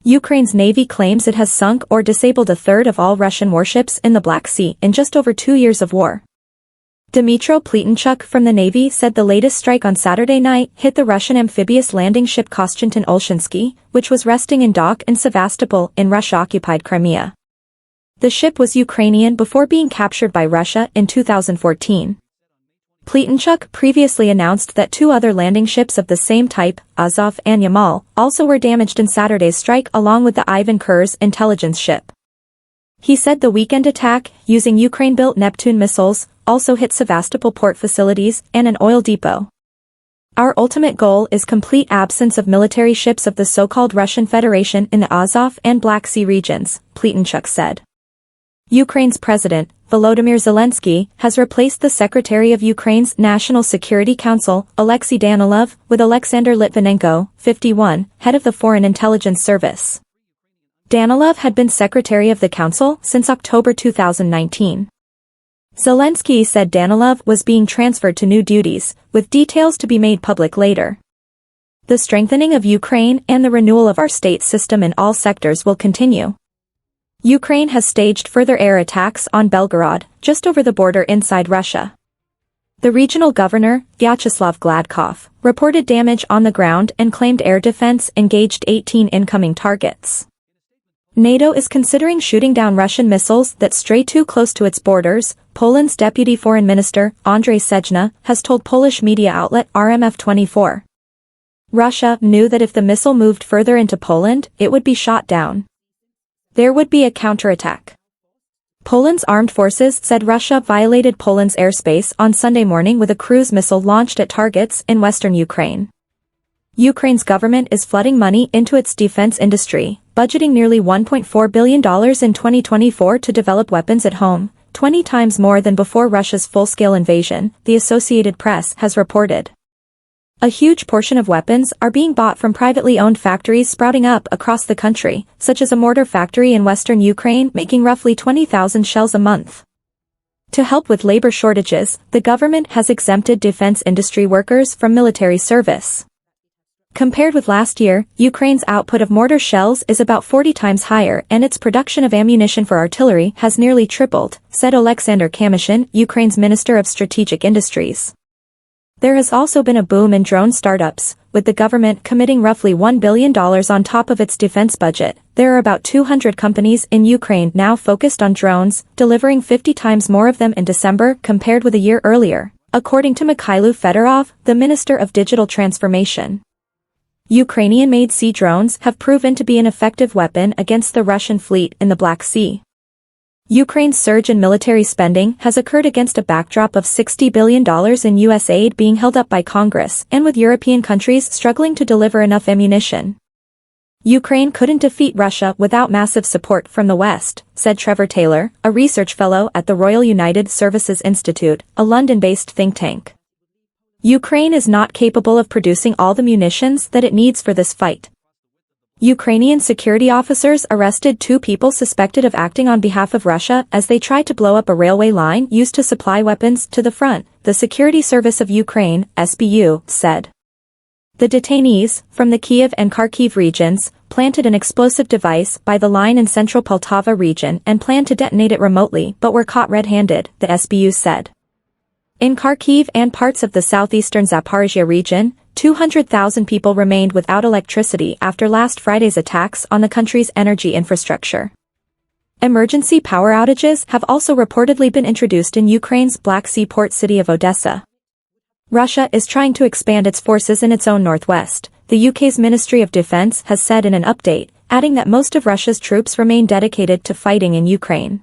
Ukraine's navy claims it has sunk or disabled a third of all Russian warships in the Black Sea in just over 2 years of war. Dmytro Pletenchuk from the Navy said the latest strike on Saturday night hit the Russian amphibious landing ship Konstantin Olshansky, which was resting in dock in Sevastopol in Russia-occupied Crimea. The ship was Ukrainian before being captured by Russia in 2014. Pletenchuk previously announced that 2 other landing ships of the same type, Azov and Yamal, also were damaged in Saturday's strike along with the Ivan Kurz intelligence ship. He said the weekend attack, using Ukraine-built Neptune missiles, also hit Sevastopol port facilities and an oil depot. Our ultimate goal is complete absence of military ships of the so-called Russian Federation in the Azov and Black Sea regions, Pletenchuk said. Ukraine's president, Volodymyr Zelensky, has replaced the Secretary of Ukraine's National Security Council, Alexei Danilov, with Alexander Litvinenko, 51, head of the Foreign Intelligence Service. Danilov had been Secretary of the Council since October 2019. Zelensky said Danilov was being transferred to new duties, with details to be made public later. The strengthening of Ukraine and the renewal of our state system in all sectors will continue. Ukraine has staged further air attacks on Belgorod, just over the border inside Russia. The regional governor, Vyacheslav Gladkov, reported damage on the ground and claimed air defense engaged 18 incoming targets. NATO is considering shooting down Russian missiles that stray too close to its borders, Poland's Deputy Foreign Minister, Andrzej Sejna, has told Polish media outlet RMF24. Russia knew that if the missile moved further into Poland, it would be shot down. There would be a counterattack. Poland's armed forces said Russia violated Poland's airspace on Sunday morning with a cruise missile launched at targets in western Ukraine. Ukraine's government is flooding money into its defense industry, budgeting nearly $1.4 billion in 2024 to develop weapons at home, 20 times more than before Russia's full-scale invasion, the Associated Press has reported. A huge portion of weapons are being bought from privately owned factories sprouting up across the country, such as a mortar factory in western Ukraine making roughly 20,000 shells a month. To help with labor shortages, the government has exempted defense industry workers from military service. Compared with last year, Ukraine's output of mortar shells is about 40 times higher and its production of ammunition for artillery has nearly tripled, said Oleksandr Kamyshin, Ukraine's Minister of Strategic Industries. There has also been a boom in drone startups, with the government committing roughly $1 billion on top of its defense budget. There are about 200 companies in Ukraine now focused on drones, delivering 50 times more of them in December compared with a year earlier, according to Mikhailo Fedorov, the Minister of Digital Transformation. Ukrainian-made sea drones have proven to be an effective weapon against the Russian fleet in the Black Sea. Ukraine's surge in military spending has occurred against a backdrop of $60 billion in U.S. aid being held up by Congress and with European countries struggling to deliver enough ammunition. Ukraine couldn't defeat Russia without massive support from the West, said Trevor Taylor, a research fellow at the Royal United Services Institute, a London-based think tank. Ukraine is not capable of producing all the munitions that it needs for this fight. Ukrainian security officers arrested 2 people suspected of acting on behalf of Russia as they tried to blow up a railway line used to supply weapons to the front, the Security Service of Ukraine, SBU, said. The detainees, from the Kiev and Kharkiv regions, planted an explosive device by the line in central Poltava region and planned to detonate it remotely but were caught red-handed, the SBU said. In Kharkiv and parts of the southeastern Zaporizhia region, 200,000 people remained without electricity after last Friday's attacks on the country's energy infrastructure. Emergency power outages have also reportedly been introduced in Ukraine's Black Sea port city of Odessa. Russia is trying to expand its forces in its own northwest, the UK's Ministry of Defence has said in an update, adding that most of Russia's troops remain dedicated to fighting in Ukraine.